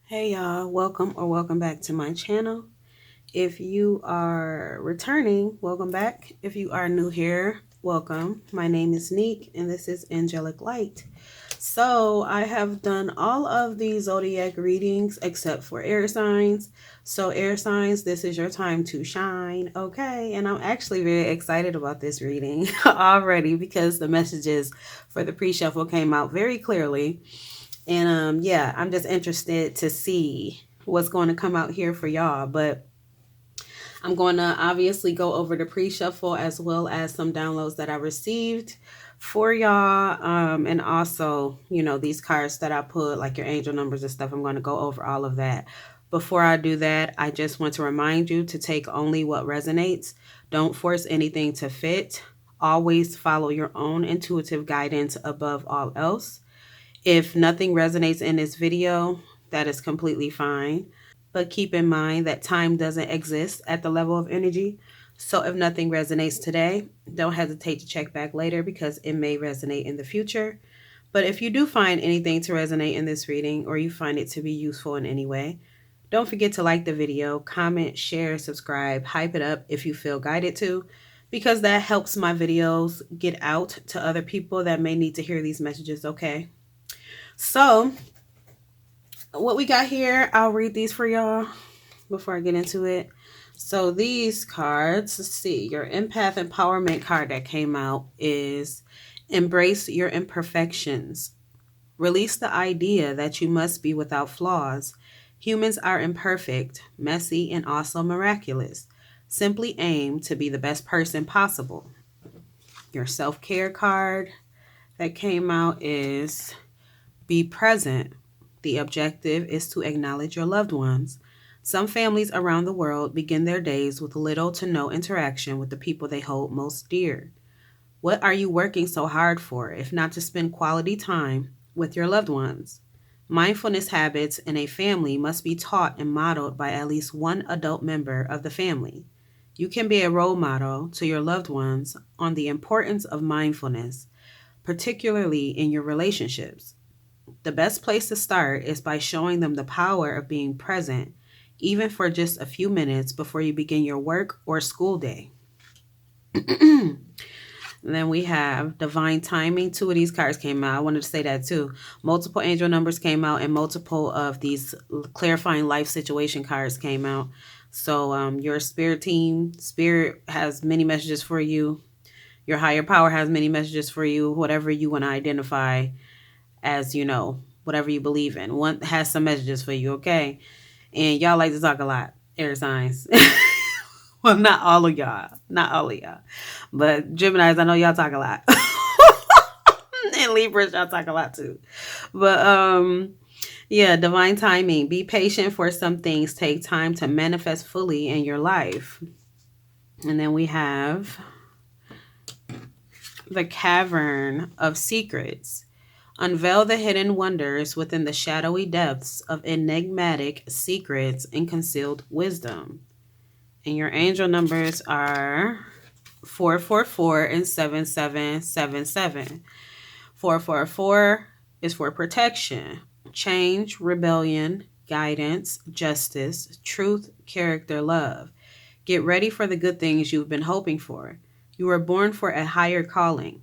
Hey y'all, welcome back to my channel. If you are returning, welcome back. If you are new here, welcome. My name is Neek and this is Angelic Light. So I have done all of the zodiac readings except for air signs. So air signs, this is your time to shine, okay? And I'm actually very excited about this reading already because the messages for the pre-shuffle came out very clearly. And yeah, I'm just interested to see what's going to come out here for y'all. But I'm going to obviously go over the pre-shuffle as well as some downloads that I received for y'all. And also, these cards that I put, like your angel numbers and stuff, I'm going to go over all of that. Before I do that, I just want to remind you to take only what resonates. Don't force anything to fit. Always follow your own intuitive guidance above all else. If nothing resonates in this video, that is completely fine. But keep in mind that time doesn't exist at the level of energy. So if nothing resonates today, don't hesitate to check back later because it may resonate in the future. But if you do find anything to resonate in this reading or you find it to be useful in any way, don't forget to like the video, comment, share, subscribe, hype it up if you feel guided to, because that helps my videos get out to other people that may need to hear these messages, okay? So, what we got here, I'll read these for y'all before I get into it. So, these cards, let's see, your empath empowerment card that came out is embrace your imperfections. Release the idea that you must be without flaws. Humans are imperfect, messy, and also miraculous. Simply aim to be the best person possible. Your self care card that came out is be present. The objective is to acknowledge your loved ones. Some families around the world begin their days with little to no interaction with the people they hold most dear. What are you working so hard for, if not to spend quality time with your loved ones? Mindfulness habits in a family must be taught and modeled by at least one adult member of the family. You can be a role model to your loved ones on the importance of mindfulness, particularly in your relationships. The best place to start is by showing them the power of being present, even for just a few minutes before you begin your work or school day. Then we have divine timing. Two of these cards came out. I wanted to say that too. Multiple angel numbers came out, and multiple of these clarifying life situation cards came out. So your spirit team, spirit has many messages for you. Your higher power has many messages for you. Whatever you want to identify as, whatever you believe in. One has some messages for you, okay? And y'all like to talk a lot, air signs. Well, not all of y'all. Not all of y'all. But Geminis, I know y'all talk a lot. And Libras, y'all talk a lot too. But yeah, divine timing. Be patient for some things take time to manifest fully in your life. And then we have the Cavern of Secrets. Unveil the hidden wonders within the shadowy depths of enigmatic secrets and concealed wisdom. And your angel numbers are 444 and 7777. 444 is for protection, change, rebellion, guidance, justice, truth, character, love. Get ready for the good things you've been hoping for. You were born for a higher calling.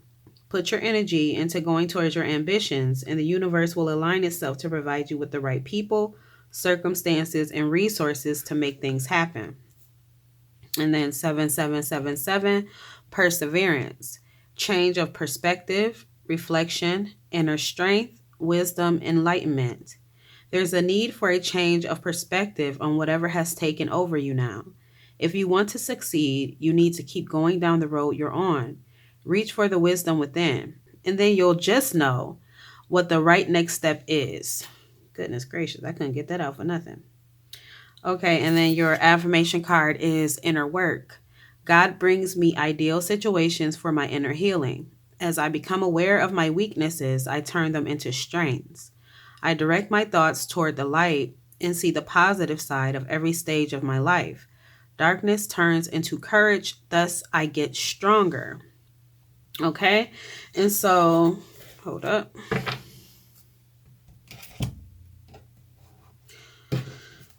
Put your energy into going towards your ambitions, and the universe will align itself to provide you with the right people, circumstances, and resources to make things happen. And then 7777, perseverance, change of perspective, reflection, inner strength, wisdom, enlightenment. There's a need for a change of perspective on whatever has taken over you now. If you want to succeed, you need to keep going down the road you're on. Reach for the wisdom within, and then you'll just know what the right next step is. Goodness gracious, I couldn't get that out for nothing. Okay, and then your affirmation card is inner work. God brings me ideal situations for my inner healing. As I become aware of my weaknesses, I turn them into strengths. I direct my thoughts toward the light and see the positive side of every stage of my life. Darkness turns into courage, thus I get stronger. Okay, and so, hold up.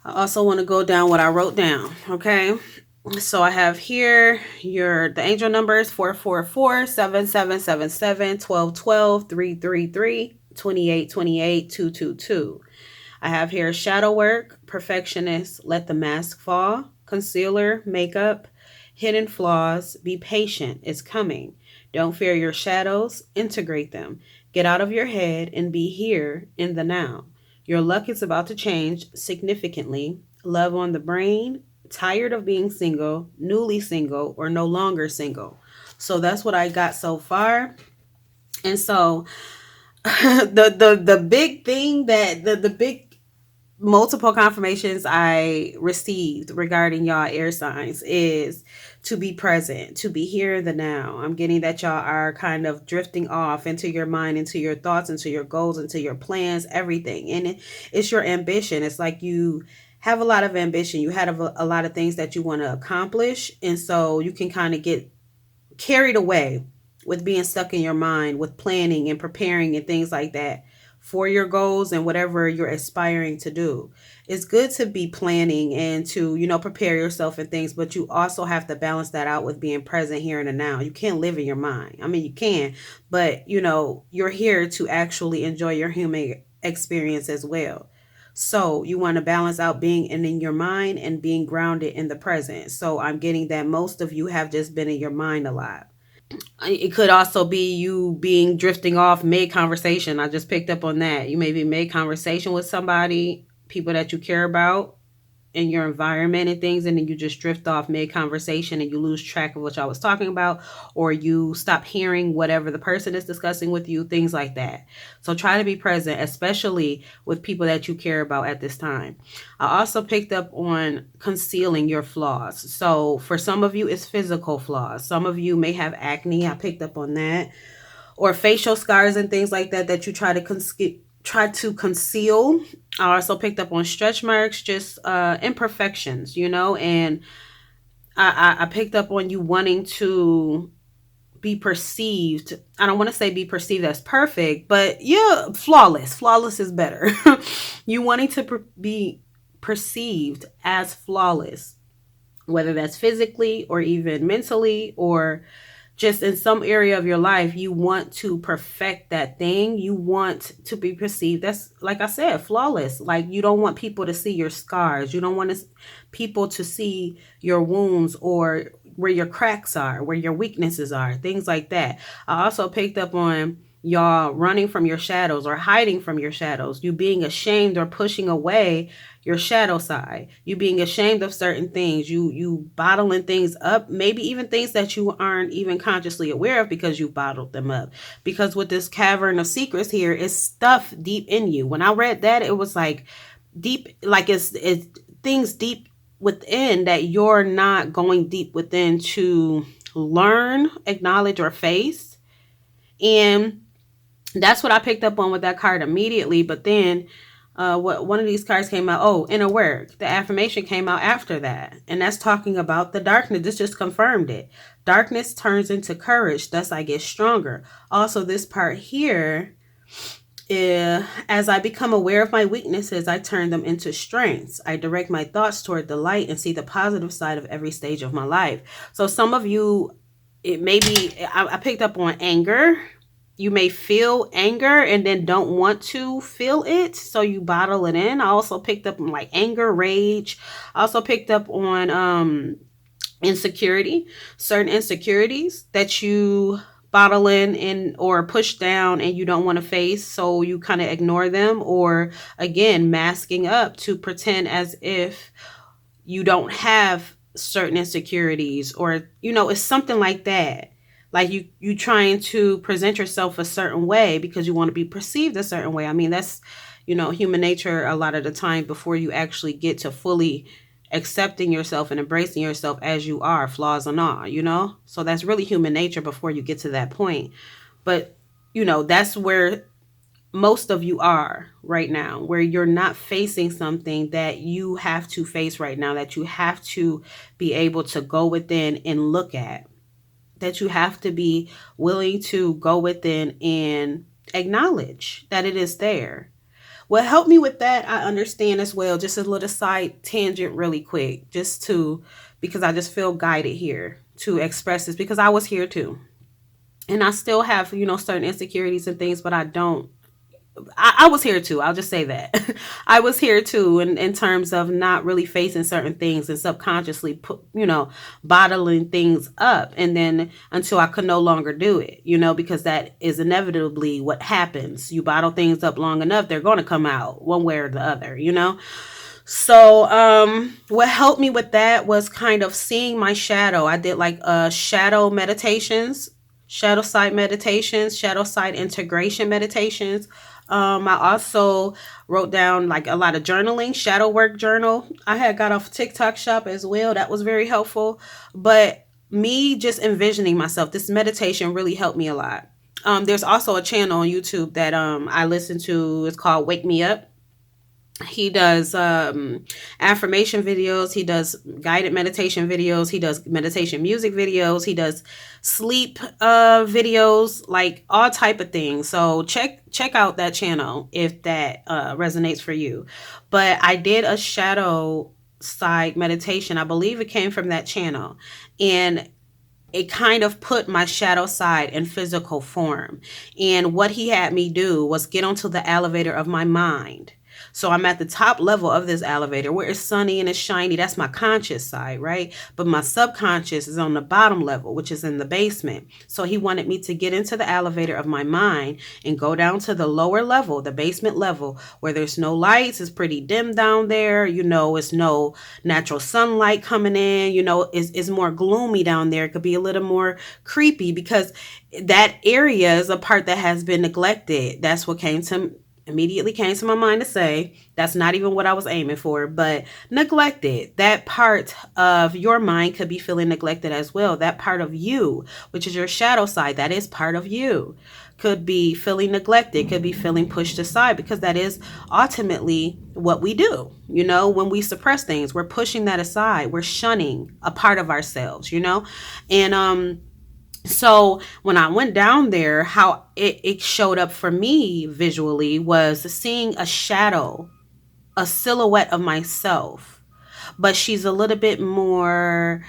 I also want to go down what I wrote down. Okay. So I have here the angel numbers 444-777-1212-333-2828-222. I have here shadow work, perfectionist, let the mask fall, concealer, makeup, hidden flaws, be patient, it's coming. Don't fear your shadows, integrate them. Get out of your head and be here in the now. Your luck is about to change significantly. Love on the brain, tired of being single, newly single, or no longer single. So that's what I got so far. And so the big thing that the big multiple confirmations I received regarding y'all air signs is to be present, to be here in the now. I'm getting that y'all are kind of drifting off into your mind, into your thoughts, into your goals, into your plans, everything. And it's your ambition. It's like you have a lot of ambition. You have a lot of things that you want to accomplish. And so you can kind of get carried away with being stuck in your mind with planning and preparing and things like that for your goals and whatever you're aspiring to do. It's good to be planning and to, prepare yourself and things, but you also have to balance that out with being present here and now. You can't live in your mind. I mean, you can, but you're here to actually enjoy your human experience as well. So you want to balance out being in your mind and being grounded in the present. So I'm getting that most of you have just been in your mind a lot. It could also be you being drifting off mid conversation. I just picked up on that. You may be mid conversation with somebody, people that you care about, in your environment and things, and then you just drift off mid conversation and you lose track of what y'all was talking about, or you stop hearing whatever the person is discussing with you, things like that. So try to be present, especially with people that you care about at this time. I also picked up on concealing your flaws. So for some of you, it's physical flaws. Some of you may have acne. I picked up on that, or facial scars and things like that that you try to conceal. I also picked up on stretch marks, just imperfections, and I picked up on you wanting to be perceived. I don't want to say be perceived as perfect, but yeah, flawless. Flawless is better. You wanting to be perceived as flawless, whether that's physically or even mentally, or just in some area of your life, you want to perfect that thing. You want to be perceived. That's, like I said, flawless. Like, you don't want people to see your scars. You don't want people to see your wounds or where your cracks are, where your weaknesses are, things like that. I also picked up on y'all running from your shadows or hiding from your shadows, you being ashamed or pushing away your shadow side, you being ashamed of certain things, you bottling things up, maybe even things that you aren't even consciously aware of because you bottled them up. Because with this cavern of secrets here, is stuff deep in you. When I read that, it was like deep, like it's things deep within that you're not going deep within to learn, acknowledge, or face. And that's what I picked up on with that card immediately. But then one of these cards came out. Oh, inner work. The affirmation came out after that. And that's talking about the darkness. This just confirmed it. Darkness turns into courage. Thus I get stronger. Also, this part here, as I become aware of my weaknesses, I turn them into strengths. I direct my thoughts toward the light and see the positive side of every stage of my life. So some of you, it may be, I picked up on anger. You may feel anger and then don't want to feel it, so you bottle it in. I also picked up on like anger, rage. I also picked up on insecurity, certain insecurities that you bottle in or push down and you don't want to face, so you kind of ignore them, or again, masking up to pretend as if you don't have certain insecurities, or it's something like that. Like you trying to present yourself a certain way because you want to be perceived a certain way. I mean, that's, human nature a lot of the time before you actually get to fully accepting yourself and embracing yourself as you are, flaws and all. So that's really human nature before you get to that point. But, that's where most of you are right now, where you're not facing something that you have to face right now, that you have to be able to go within and look at, that you have to be willing to go within and acknowledge that it is there. what helped me with that, I understand as well. Just a little side tangent, really quick, because I just feel guided here to express this because I was here too. And I still have, certain insecurities and things, but I was here too. I'll just say that. I was here too in terms of not really facing certain things and subconsciously bottling things up. And then until I could no longer do it, because that is inevitably what happens. You bottle things up long enough, they're going to come out one way or the other. So, what helped me with that was kind of seeing my shadow. I did like shadow meditations, shadow side meditations, shadow side integration meditations. I also wrote down like a lot of journaling, shadow work journal. I had got off TikTok shop as well. That was very helpful. But me just envisioning myself, this meditation really helped me a lot. There's also a channel on YouTube that I listen to. It's called Wake Me Up. He does affirmation videos. He does guided meditation videos. He does meditation music videos. He does sleep videos, like all type of things. So check out that channel if that resonates for you. But I did a shadow side meditation. I believe it came from that channel. And it kind of put my shadow side in physical form. And what he had me do was get onto the elevator of my mind. So I'm at the top level of this elevator where it's sunny and it's shiny. That's my conscious side, right? But my subconscious is on the bottom level, which is in the basement. So he wanted me to get into the elevator of my mind and go down to the lower level, the basement level, where there's no lights. It's pretty dim down there. It's no natural sunlight coming in. It's more gloomy down there. It could be a little more creepy because that area is a part that has been neglected. That's what immediately came to my mind to say. That's not even what I was aiming for, but neglected. That part of your mind could be feeling neglected as well. That part of you, which is your shadow side, that is part of you, could be feeling neglected, could be feeling pushed aside, because that is ultimately what we do. When we suppress things, we're pushing that aside. We're shunning a part of ourselves, and so when I went down there, how it showed up for me visually was seeing a shadow, a silhouette of myself, but she's a little bit more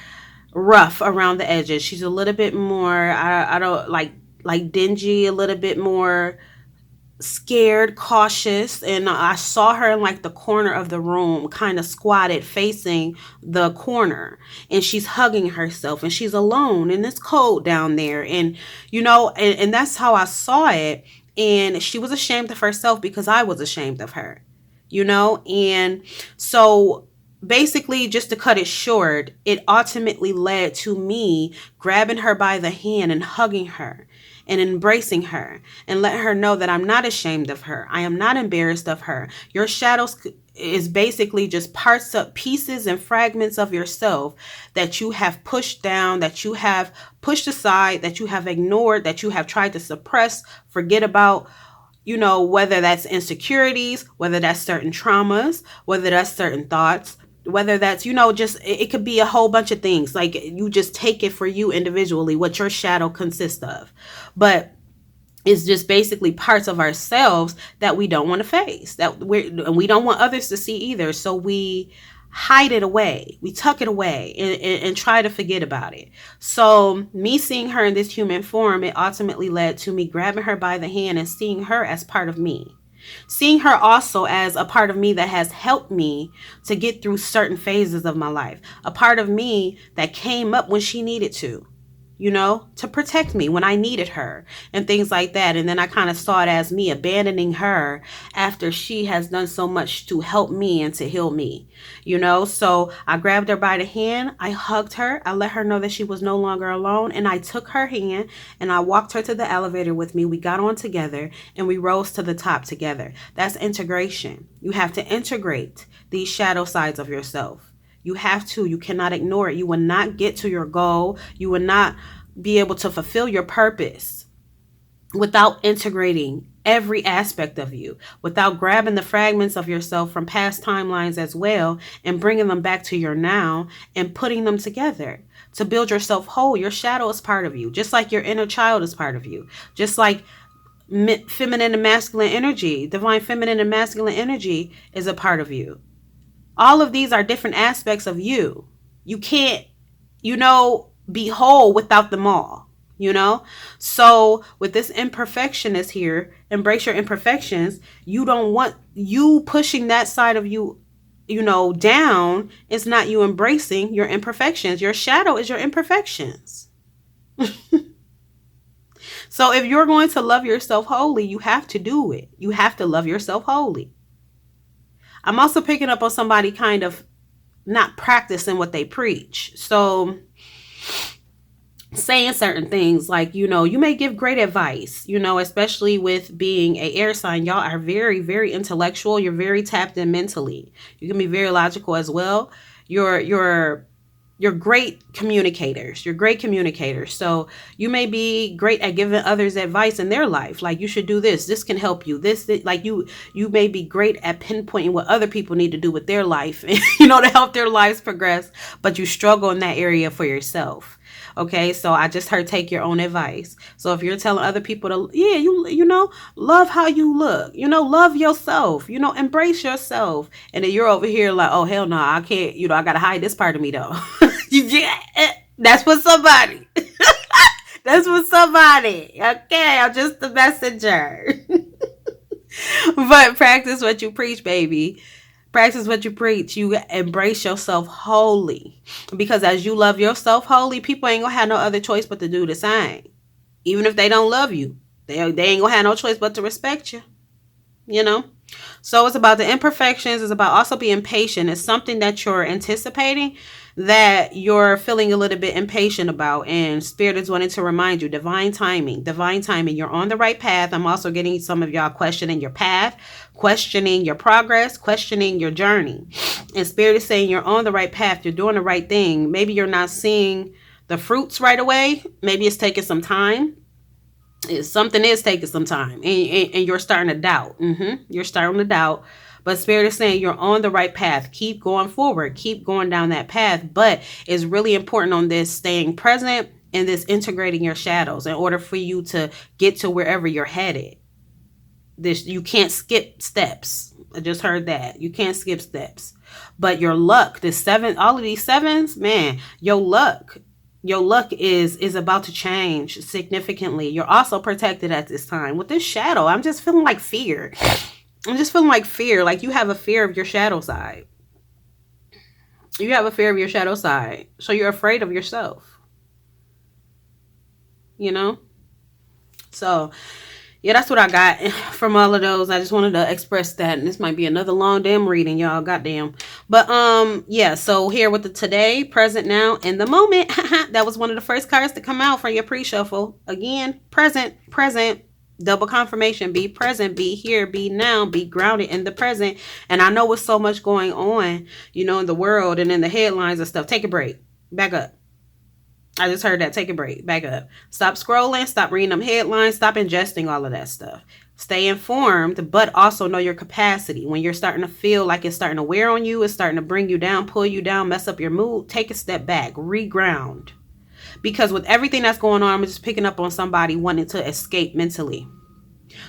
rough around the edges. She's a little bit more, I don't like dingy, a little bit more scared, cautious, and I saw her in like the corner of the room, kind of squatted facing the corner, and she's hugging herself, and she's alone, and it's cold down there, and and that's how I saw it. And she was ashamed of herself because I was ashamed of her, and so basically, just to cut it short, it ultimately led to me grabbing her by the hand and hugging her and embracing her and letting her know that I'm not ashamed of her. I am not embarrassed of her. Your shadows is basically just pieces and fragments of yourself that you have pushed down, that you have pushed aside, that you have ignored, that you have tried to suppress, forget about, whether that's insecurities, whether that's certain traumas, whether that's certain thoughts, whether that's, just, it could be a whole bunch of things. Like, you just take it for you individually, what your shadow consists of. But it's just basically parts of ourselves that we don't want to face, and we don't want others to see either. So we hide it away. We tuck it away and try to forget about it. So me seeing her in this human form, it ultimately led to me grabbing her by the hand and seeing her as part of me. Seeing her also as a part of me that has helped me to get through certain phases of my life. A part of me that came up when she needed to protect me when I needed her and things like that. And then I kind of saw it as me abandoning her after she has done so much to help me and to heal me, So I grabbed her by the hand. I hugged her. I let her know that she was no longer alone. And I took her hand and I walked her to the elevator with me. We got on together and we rose to the top together. That's integration. You have to integrate these shadow sides of yourself. You have to. You cannot ignore it. You will not get to your goal. You will not be able to fulfill your purpose without integrating every aspect of you, without grabbing the fragments of yourself from past timelines as well and bringing them back to your now and putting them together to build yourself whole. Your shadow is part of you, just like your inner child is part of you, just like feminine and masculine energy. Divine feminine and masculine energy is a part of you. All of these are different aspects of you. You can't, be whole without them all, So with this imperfectionist here, embrace your imperfections. You don't want you pushing that side of you, down. It's not you embracing your imperfections. Your shadow is your imperfections. So if you're going to love yourself wholly, you have to do it. You have to love yourself wholly. I'm also picking up on somebody kind of not practicing what they preach. So saying certain things like, you may give great advice, especially with being a air sign. Y'all are very, very intellectual. You're very tapped in mentally. You can be very logical as well. You're great communicators. You're great communicators. So you may be great at giving others advice in their life. Like, you should do this. This can help you. Like you may be great at pinpointing what other people need to do with their life, to help their lives progress. But you struggle in that area for yourself. Okay, so I just heard take your own advice. So if you're telling other people to, love how you look, love yourself, embrace yourself. And then you're over here like, oh, hell no, I can't, I got to hide this part of me though. That's for somebody. That's for somebody. Okay, I'm just the messenger. But practice what you preach, baby. Practice what you preach. You embrace yourself wholly. Because as you love yourself wholly, people ain't gonna have no other choice but to do the same. Even if they don't love you, they ain't gonna have no choice but to respect you. So it's about the imperfections. It's about also being patient. It's something that you're anticipating that you're feeling a little bit impatient about, and Spirit is wanting to remind you, divine timing. You're on the right path. I'm also getting some of y'all questioning your path, questioning your progress, questioning your journey. And Spirit is saying you're on the right path. You're doing the right thing. Maybe you're not seeing the fruits right away. Maybe it's taking some time. Something is taking some time, and you're starting to doubt. You're starting to doubt. But Spirit is saying you're on the right path. Keep going forward. Keep going down that path. But it's really important on this staying present and this integrating your shadows in order for you to get to wherever you're headed. You can't skip steps. I just heard that. You can't skip steps. But your luck, all of these sevens, man, your luck is about to change significantly. You're also protected at this time. With this shadow, I'm just feeling like fear. Like you have a fear of your shadow side. So you're afraid of yourself. So yeah, that's what I got from all of those. I just wanted to express that. And this might be another long damn reading, y'all. Goddamn. But yeah, so here with the today, present, now, in the moment. That was one of the first cards to come out from your pre-shuffle. Again, present. Double confirmation. Be present, be here, be now, be grounded in the present. And I know with so much going on, in the world and in the headlines and stuff. Take a break. Back up. I just heard that. Take a break. Back up. Stop scrolling. Stop reading them headlines. Stop ingesting all of that stuff. Stay informed, but also know your capacity. When you're starting to feel like it's starting to wear on you, it's starting to bring you down, pull you down, mess up your mood, take a step back, reground. Because with everything that's going on, I'm just picking up on somebody wanting to escape mentally.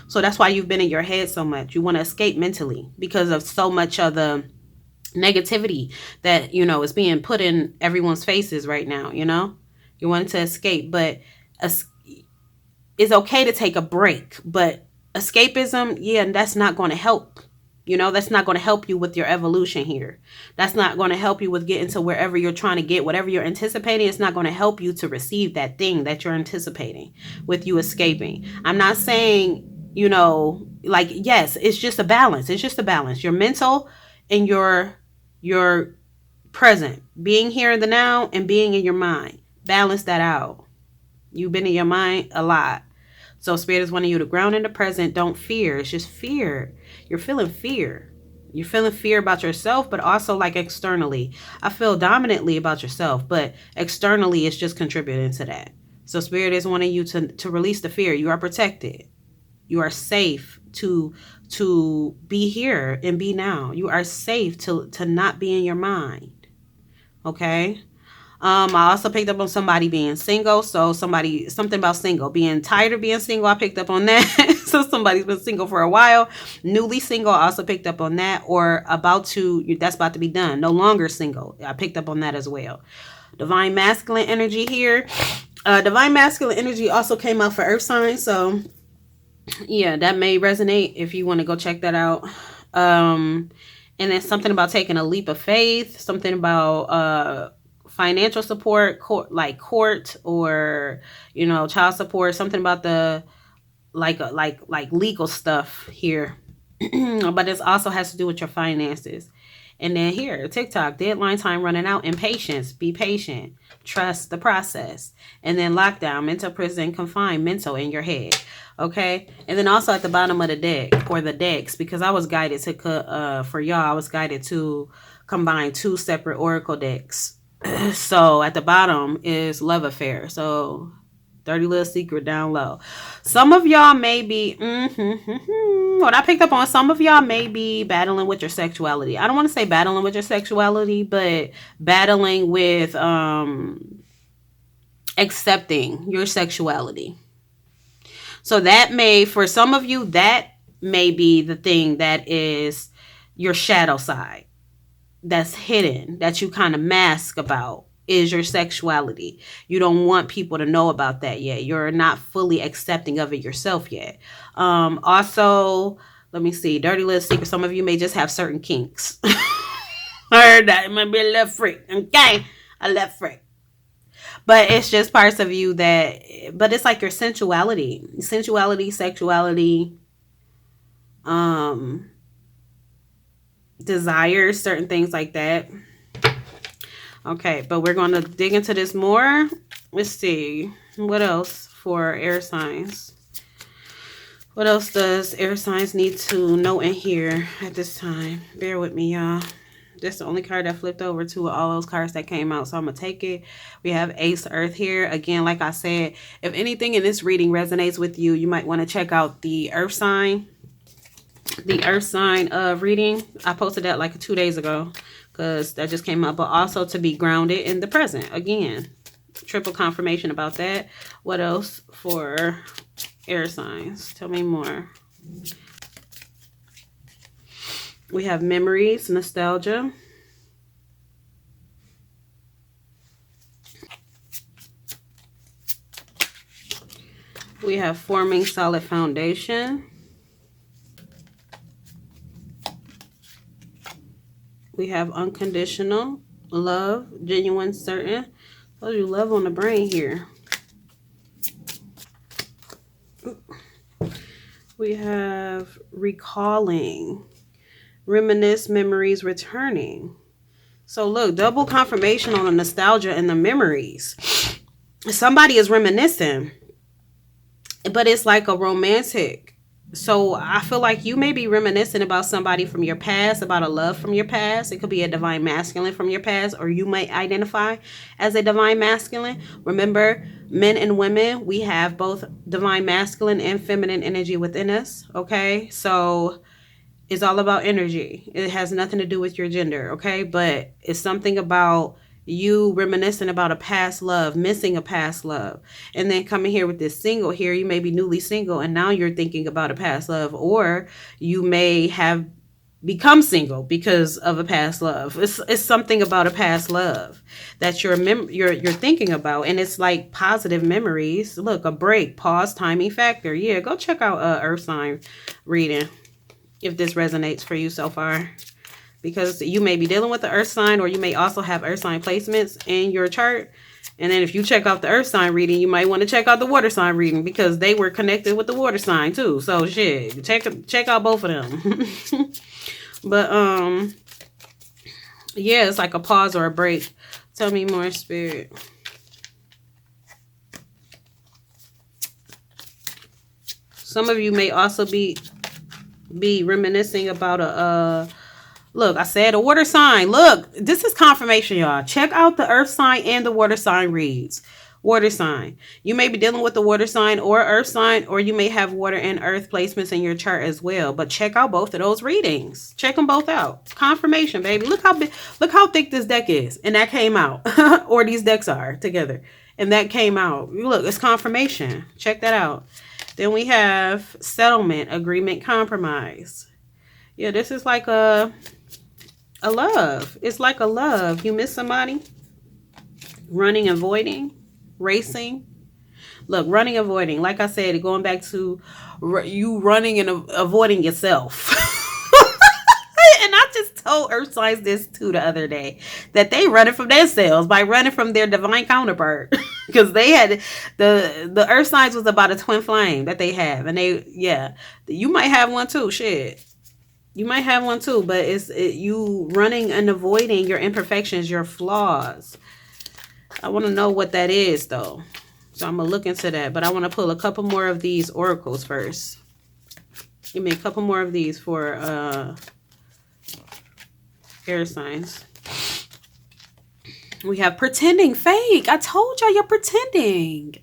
So that's why you've been in your head so much. You want to escape mentally because of so much of the negativity that, is being put in everyone's faces right now, You want to escape, but it's okay to take a break. But escapism, that's not going to help. That's not going to help you with your evolution here. That's not going to help you with getting to wherever you're trying to get, whatever you're anticipating. It's not going to help you to receive that thing that you're anticipating with you escaping. I'm not saying, yes, it's just a balance. It's just a balance. Your mental and your present, being here in the now and being in your mind. Balance that out. You've been in your mind a lot. So Spirit is wanting you to ground in the present. Don't fear. It's just fear. You're feeling fear. You're feeling fear about yourself, but also like externally. I feel dominantly about yourself, but externally it's just contributing to that. So Spirit is wanting you to release the fear. You are protected. You are safe to be here and be now. You are safe to not be in your mind. Okay? I also picked up on somebody being single. So something about single, being tired of being single. I picked up on that. So somebody's been single for a while. Newly single, I also picked up on that. Or that's about to be done. No longer single. I picked up on that as well. Divine masculine energy here. Divine masculine energy also came out for earth signs. So yeah, that may resonate if you want to go check that out. And then something about taking a leap of faith, something about financial support, court or child support, something about the like legal stuff here. But it also has to do with your finances. And then here, TikTok, deadline time running out, impatience, be patient, trust the process. And then lockdown, mental prison, confined, mental in your head. Okay. And then also at the bottom of the deck, or the decks, because I was guided to, for y'all, I was guided to combine 2 separate oracle decks. So at the bottom is love affair. So dirty little secret down low. Some of y'all may be, what I picked up on, some of y'all may be battling with your sexuality. I don't want to say battling with your sexuality, but battling with accepting your sexuality. So that for some of you, that may be the thing that is your shadow side. That's hidden, that you kind of mask about, is your sexuality. You don't want people to know about that yet. You're not fully accepting of it yourself yet. Also, let me see, dirty little secret. Some of you may just have certain kinks. Heard that. It might be a little freak. Okay. A little freak. But it's just parts of you but it's like your sensuality, sexuality, desires, certain things like that. Okay, but we're going to dig into this more. Let's see. What else for air signs? What else does air signs need to know in here at this time? Bear with me, y'all. That's the only card that flipped over to all those cards that came out. So I'm going to take it. We have Ace Earth here. Again, like I said, if anything in this reading resonates with you, you might want to check out the Earth sign. The Earth sign reading. I posted that like 2 days ago because that just came out. But also to be grounded in the present. Again, triple confirmation about that. What else for air signs? Tell me more. We have memories, nostalgia. We have forming solid foundation. We have unconditional love, genuine, certain. Told you love on the brain here. We have recalling, reminisce, memories returning. So look, double confirmation on the nostalgia and the memories. Somebody is reminiscing, but it's like a romantic. So I feel like you may be reminiscing about somebody from your past, about a love from your past. It could be a divine masculine from your past, or you might identify as a divine masculine. Remember, men and women, we have both divine masculine and feminine energy within us. Okay, so it's all about energy. It has nothing to do with your gender. Okay, but it's something about you reminiscing about a past love, missing a past love, and then coming here with this single here. You may be newly single and now you're thinking about a past love, or you may have become single because of a past love. It's something about a past love that you're thinking about, and it's like positive memories. Look, a break, pause, timing factor. Yeah, go check out Earth sign reading if this resonates for you so far. Because you may be dealing with the earth sign, or you may also have earth sign placements in your chart. And then if you check out the earth sign reading, you might want to check out the water sign reading, because they were connected with the water sign too. So shit, check out both of them. But yeah, it's like a pause or a break. Tell me more, Spirit. Some of you may also be reminiscing about a look, I said a water sign. Look, this is confirmation, y'all. Check out the earth sign and the water sign reads. Water sign. You may be dealing with the water sign or earth sign, or you may have water and earth placements in your chart as well. But check out both of those readings. Check them both out. Confirmation, baby. Look how thick this deck is. And that came out. Or these decks are together. And that came out. Look, it's confirmation. Check that out. Then we have settlement, agreement, compromise. Yeah, this is like a love. It's like a love. You miss somebody, running, avoiding, racing. Look, running, avoiding. Like I said, going back to you running and avoiding yourself. And I just told Earth signs this too the other day, that they running from themselves by running from their divine counterpart. Because they had the Earth signs was about a twin flame that they have, and you might have one too. Shit, you might have one too, but you running and avoiding your imperfections, your flaws. I want to know what that is though, so I'm gonna look into that. But I want to pull a couple more of these oracles first. Give me a couple more of these for air signs. We have pretending, fake. I told y'all, you're pretending.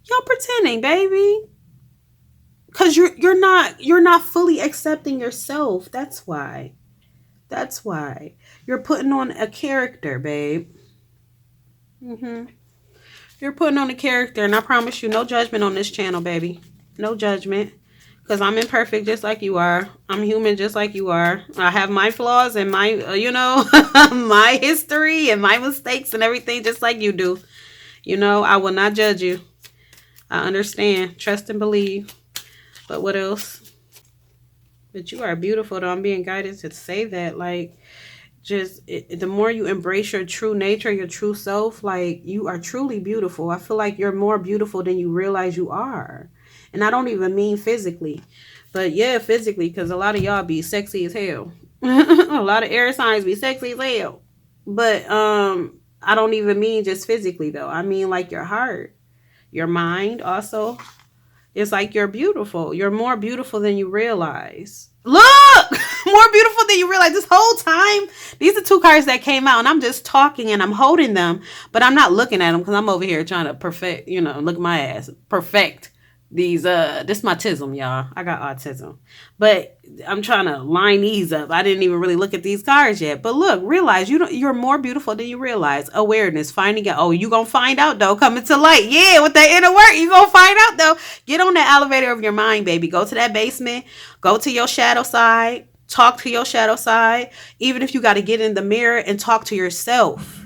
Y'all pretending, baby. Cause you're not fully accepting yourself. That's why. That's why. You're putting on a character, babe. You're putting on a character, and I promise you, no judgment on this channel, baby. No judgment. Because I'm imperfect just like you are. I'm human just like you are. I have my flaws and my, my history and my mistakes and everything just like you do. I will not judge you. I understand. Trust and believe. But what else? But you are beautiful, though. I'm being guided to say that. Like, the more you embrace your true nature, your true self, like, you are truly beautiful. I feel like you're more beautiful than you realize you are. And I don't even mean physically. But yeah, physically, because a lot of y'all be sexy as hell. A lot of air signs be sexy as hell. But I don't even mean just physically, though. I mean like your heart, your mind also. It's like you're beautiful. You're more beautiful than you realize. Look! More beautiful than you realize. This whole time, these are two cards that came out, and I'm just talking and I'm holding them, but I'm not looking at them because I'm over here trying to perfect, look at my ass. Perfect these, this my tism, y'all. I got autism. But I'm trying to line these up. I didn't even really look at these cards yet. But look, realize you're more beautiful than you realize. Awareness, finding out. Oh, you gonna find out though. Coming to light. Yeah, with that inner work, you gonna find out though. Get on that elevator of your mind, baby. Go to that basement. Go to your shadow side. Talk to your shadow side. Even if you got to get in the mirror and talk to yourself.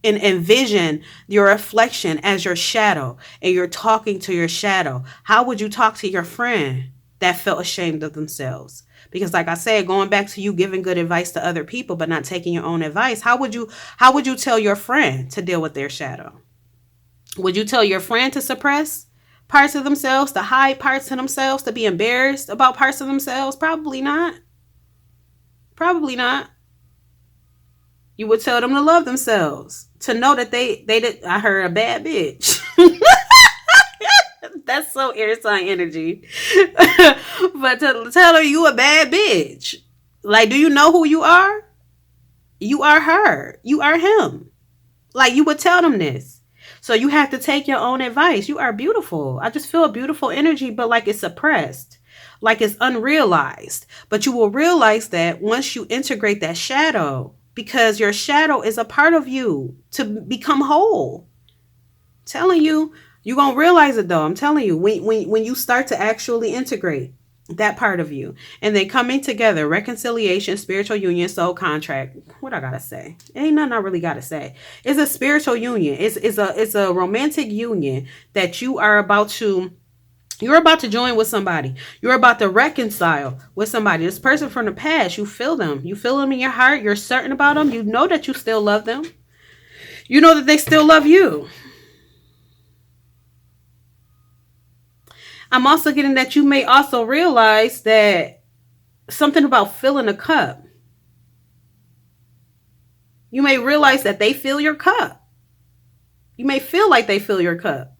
And envision your reflection as your shadow, and you're talking to your shadow. How would you talk to your friend that felt ashamed of themselves? Because like I said, going back to you giving good advice to other people but not taking your own advice, how would you tell your friend to deal with their shadow? Would you tell your friend to suppress parts of themselves, to hide parts of themselves, to be embarrassed about parts of themselves? Probably not. Probably not. You would tell them to love themselves, to know that they did. I heard a bad bitch. That's so air sign energy. But to tell her you a bad bitch. Like, do you know who you are? You are her. You are him. Like, you would tell them this. So you have to take your own advice. You are beautiful. I just feel a beautiful energy, but like it's suppressed. Like it's unrealized. But you will realize that once you integrate that shadow, because your shadow is a part of you to become whole. I'm telling you, you're going to realize it though. I'm telling you, when you start to actually integrate that part of you, and they coming together, reconciliation, spiritual union, soul contract. What I got to say? Ain't nothing I really got to say. It's a spiritual union. It's a romantic union that you're about to join with somebody. You're about to reconcile with somebody. This person from the past, you feel them. You feel them in your heart. You're certain about them. You know that you still love them. You know that they still love you. I'm also getting that you may also realize that something about filling a cup. You may realize that they fill your cup. You may feel like they fill your cup.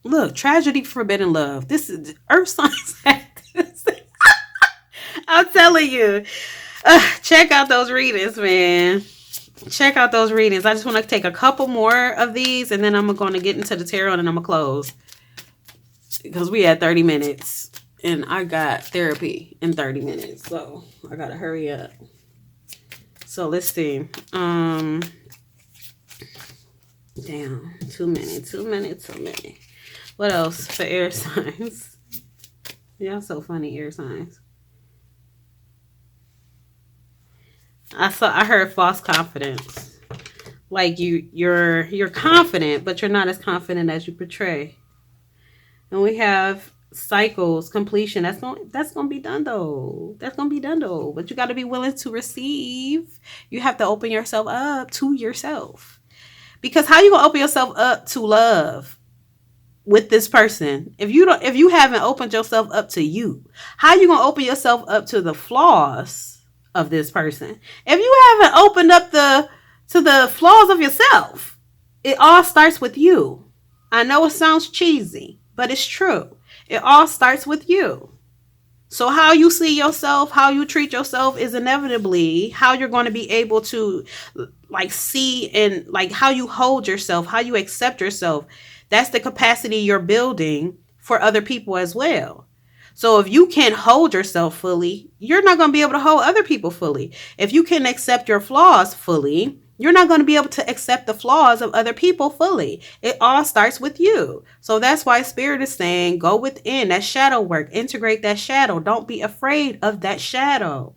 Look, tragedy, forbidden love. This is earth signs. I'm telling you. Check out those readings, man. Check out those readings. I just want to take a couple more of these, and then I'm going to get into the tarot, and then I'm going to close. Because we had 30 minutes, and I got therapy in 30 minutes. So I got to hurry up. So let's see. Damn, too many, too many, too many. What else for air signs? Y'all so funny, air signs. I heard false confidence. Like you're confident, but you're not as confident as you portray. And we have cycles, completion. That's gonna be done though. That's gonna be done though. But you gotta be willing to receive. You have to open yourself up to yourself. Because how you gonna open yourself up to love with this person if you haven't opened yourself up to you? How you gonna open yourself up to the flaws of this person if you haven't opened up the flaws of yourself? It all starts with you. I know it sounds cheesy, but it's true. It all starts with you. So how you see yourself, how you treat yourself is inevitably how you're going to be able to like see, and like how you hold yourself, how you accept yourself. That's the capacity you're building for other people as well. So if you can't hold yourself fully, you're not going to be able to hold other people fully. If you can accept your flaws fully, you're not going to be able to accept the flaws of other people fully. It all starts with you. So that's why Spirit is saying, go within that shadow work, integrate that shadow. Don't be afraid of that shadow.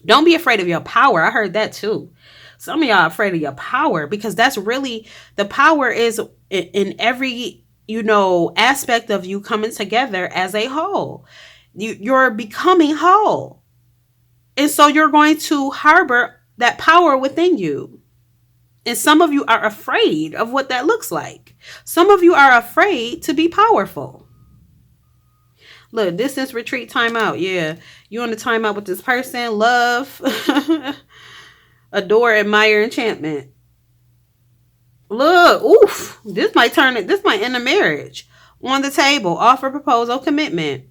Don't be afraid of your power. I heard that too. Some of y'all are afraid of your power, because that's really, the power is in every, aspect of you coming together as a whole. You're becoming whole. And so you're going to harbor that power within you. And some of you are afraid of what that looks like. Some of you are afraid to be powerful. Look, distance, retreat, timeout. Yeah. You on the timeout with this person. Love. Adore, admire, enchantment. Look, oof. This might end a marriage. On the table. Offer, proposal, commitment.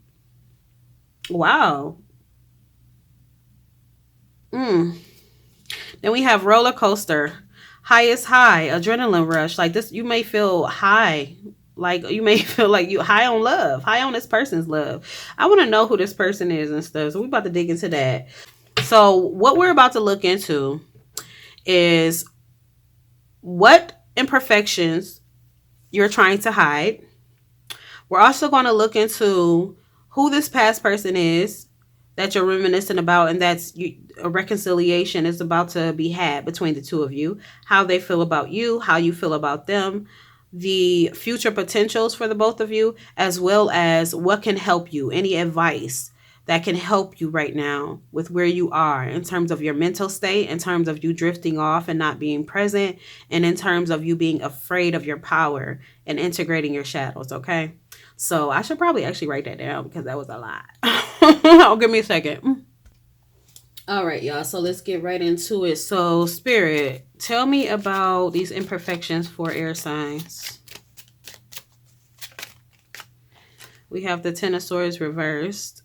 Wow. Then we have roller coaster. Highest high, adrenaline rush. Like this, you may feel high. Like you may feel like you high on love, high on this person's love. I want to know who this person is and stuff. So we're about to dig into that. So what we're about to look into is what imperfections you're trying to hide. We're also going to look into who this past person is that you're reminiscing about, and a reconciliation is about to be had between the two of you. How they feel about you, how you feel about them, the future potentials for the both of you, as well as what can help you, any advice that can help you right now with where you are in terms of your mental state, in terms of you drifting off and not being present, and in terms of you being afraid of your power and integrating your shadows, okay? So I should probably actually write that down because that was a lot. Oh, give me a second. All right, y'all. So let's get right into it. So, Spirit, tell me about these imperfections for air signs. We have the Ten of Swords reversed.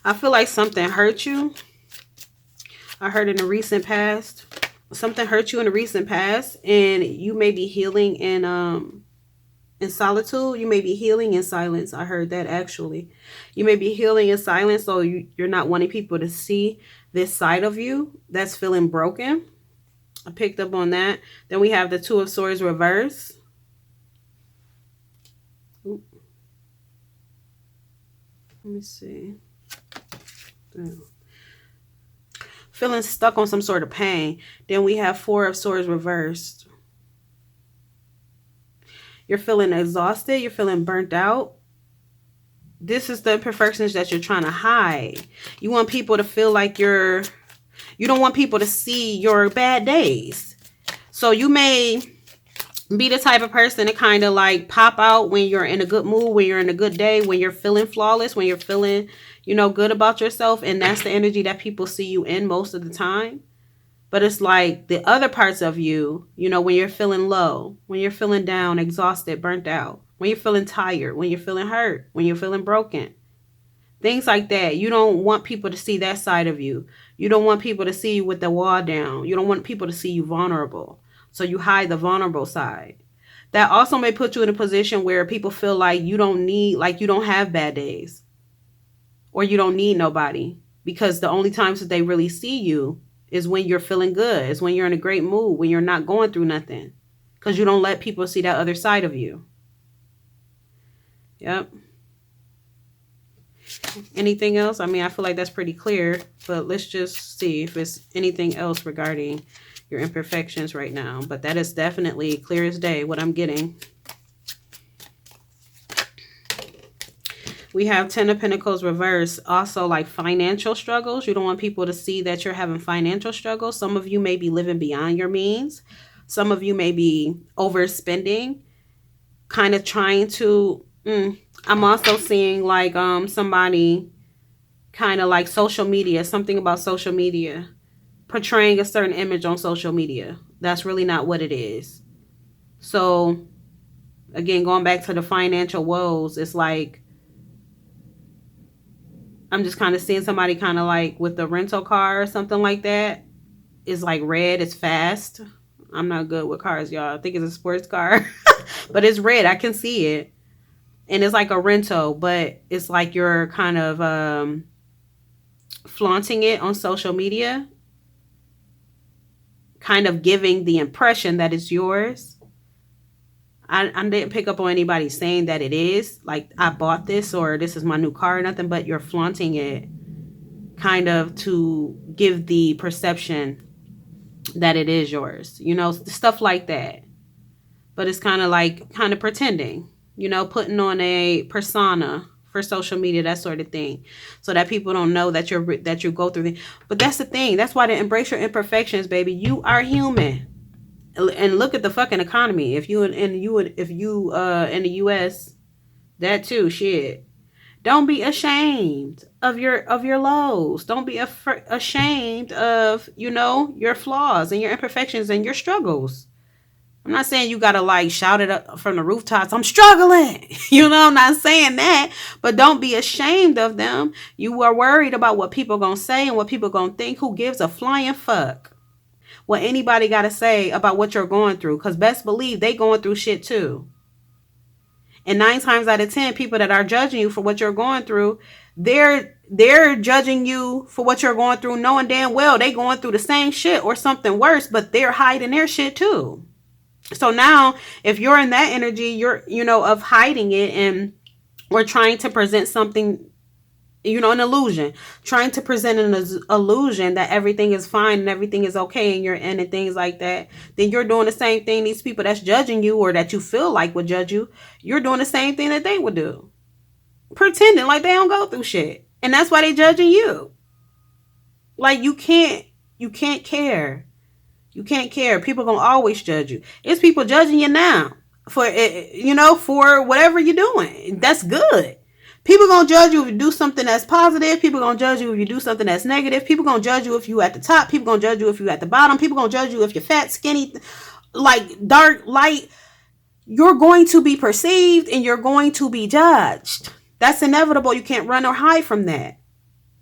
I feel like something hurt you. I heard in the recent past. Something hurt you in the recent past, and you may be healing in solitude. You may be healing in silence. I heard that actually. You may be healing in silence, so you're not wanting people to see this side of you that's feeling broken. I picked up on that. Then we have the Two of Swords reverse. Oop. Let me see. Oh. Feeling stuck on some sort of pain. Then we have Four of Swords reversed. You're feeling exhausted. You're feeling burnt out. This is the imperfections that you're trying to hide. You want people to feel like you don't want people to see your bad days. So you may be the type of person to kind of like pop out when you're in a good mood, when you're in a good day, when you're feeling flawless, when you're feeling, good about yourself. And that's the energy that people see you in most of the time. But it's like the other parts of you, when you're feeling low, when you're feeling down, exhausted, burnt out, when you're feeling tired, when you're feeling hurt, when you're feeling broken, things like that. You don't want people to see that side of you. You don't want people to see you with the wall down. You don't want people to see you vulnerable. So you hide the vulnerable side. That also may put you in a position where people feel like you don't have bad days, or you don't need nobody, because the only times that they really see you is when you're feeling good, is when you're in a great mood, when you're not going through nothing, because you don't let people see that other side of you. Yep. Anything else? I mean, I feel like that's pretty clear, but let's just see if it's anything else regarding your imperfections right now. But that is definitely clear as day what I'm getting. We have 10 of Pentacles reverse. Also, like financial struggles. You don't want people to see that you're having financial struggles. Some of you may be living beyond your means. Some of you may be overspending, kind of trying to... I'm also seeing like somebody kind of like social media, something about social media, portraying a certain image on social media. That's really not what it is. So again, going back to the financial woes, it's like I'm just kind of seeing somebody kind of like with the rental car or something like that. It's like red, it's fast. I'm not good with cars, y'all. I think it's a sports car, but it's red. I can see it. And it's like a rental, but it's like you're kind of flaunting it on social media, kind of giving the impression that it's yours. I didn't pick up on anybody saying that it is, like I bought this or this is my new car or nothing, but you're flaunting it kind of to give the perception that it is yours, you know, stuff like that. But it's kind of pretending, you know, putting on a persona for social media, that sort of thing, so that people don't know that you go through things. But that's the thing. That's why to embrace your imperfections, baby. You are human. And look at the fucking economy. If you in the US, that too, shit. Don't be ashamed of your lows. Don't be ashamed of, you know, your flaws and your imperfections and your struggles. I'm not saying you gotta like shout it up from the rooftops, I'm struggling. You know, I'm not saying that. But don't be ashamed of them. You are worried about what people gonna say and what people gonna think. Who gives a flying fuck what anybody gotta say about what you're going through? Because best believe they going through shit too. And 9 times out of 10, people that are judging you for what you're going through, they're judging you for what you're going through, knowing damn well they going through the same shit or something worse, but they're hiding their shit too. So now, if you're in that energy, you're, you know, of hiding it, and we're trying to present something, you know, an illusion, trying to present an illusion that everything is fine and everything is okay and you're in and things like that, then you're doing the same thing these people that's judging you or that you feel like would judge you, you're doing the same thing that they would do. Pretending like they don't go through shit. And that's why they judging you. Like you can't care. You can't care. People gonna always judge you. It's people judging you now for, you know, for whatever you're doing. That's good. People gonna judge you if you do something that's positive. People gonna judge you if you do something that's negative. People gonna judge you if you at the top. People gonna judge you if you at the bottom. People gonna judge you if you're fat, skinny, like dark, light. You're going to be perceived and you're going to be judged. That's inevitable. You can't run or hide from that.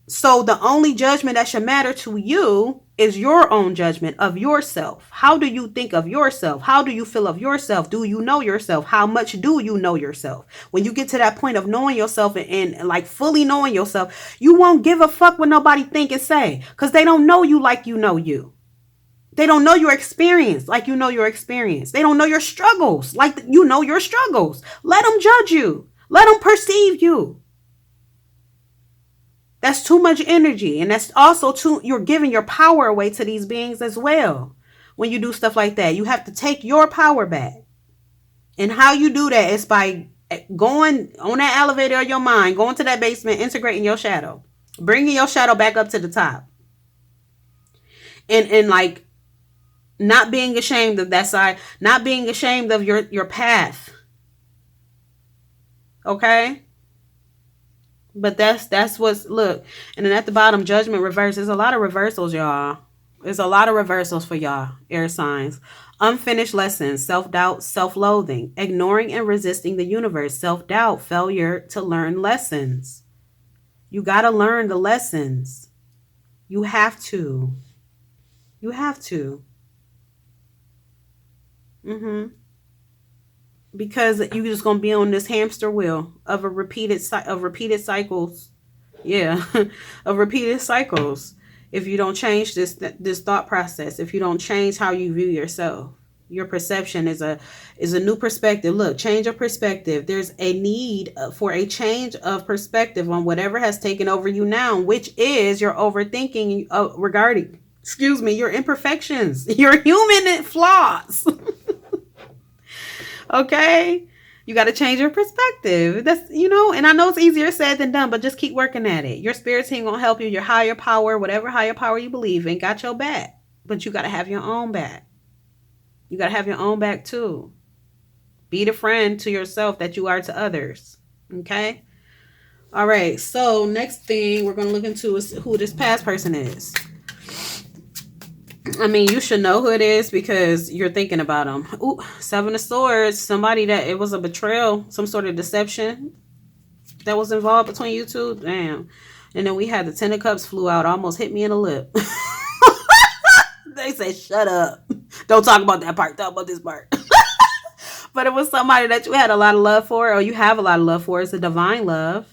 So the only judgment that should matter to you is your own judgment of yourself. How do you think of yourself? How do you feel of yourself? Do you know yourself? How much do you know yourself? When you get to that point of knowing yourself and like fully knowing yourself, you won't give a fuck what nobody think and say, because they don't know you like you know you. They don't know your experience like you know your experience. They don't know your struggles like you know your struggles. Let them judge you. Let them perceive you. That's too much energy. And that's also you're giving your power away to these beings as well. When you do stuff like that, you have to take your power back. And how you do that is by going on that elevator of your mind, going to that basement, integrating your shadow, bringing your shadow back up to the top. And like not being ashamed of that side, not being ashamed of your path. Okay? But that's what's, look. And then at the bottom, judgment reverse. There's a lot of reversals, y'all. There's a lot of reversals for y'all, air signs. Unfinished lessons, self-doubt, self-loathing, ignoring and resisting the universe, self-doubt, failure to learn lessons. You got to learn the lessons. You have to. You have to. Because you're just going to be on this hamster wheel of repeated cycles Yeah, of repeated cycles. If you don't change this thought process, if you don't change how you view yourself, your perception is a new perspective. Look, change of perspective. There's a need for a change of perspective on whatever has taken over you now, which is your overthinking regarding, excuse me, your imperfections, your human flaws. Okay, you got to change your perspective. That's, and I know it's easier said than done, but just keep working at it. Your spirit team gonna help you. Your higher power, whatever higher power you believe in, got your back. But you got to have your own back. You got to have your own back too. Be the friend to yourself that you are to others. Okay. All right. So next thing we're gonna look into is who this past person is. I mean, you should know who it is because you're thinking about them. Ooh, Seven of Swords. Somebody that it was a betrayal, some sort of deception that was involved between you two. Damn. And then we had the Ten of Cups flew out, almost hit me in the lip. They say, shut up. Don't talk about that part. Talk about this part. But it was somebody that you had a lot of love for, or you have a lot of love for. It's a divine love.